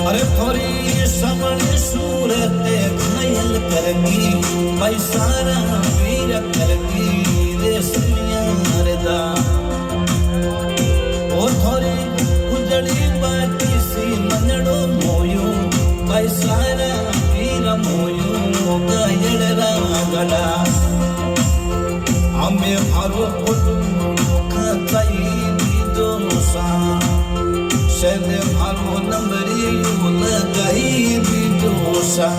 अरे थोड़ी समझ सूरत घायल करगी पैसारा वीर करगी रे सुनियारदा ओ थोड़ी उजड़ी बाटी सी मनड़ो मोयो पैसारा वीर मोयो गायड़ा गड़ा आमे भारो खताई दोसा शेले भारो नंबरी लगाई दोसा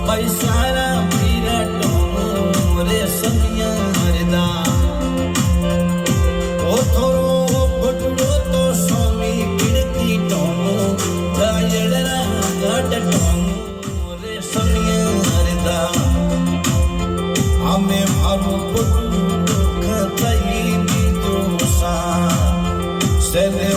पैसारा पीरा टोनो रे समियारदा ओ थोरो फटड़ो तो स्वामी पिड़ती टोनो गायड़ा गाट टोनो रे समियारदा हमें भारो फटड़ो खताई दोसा सेले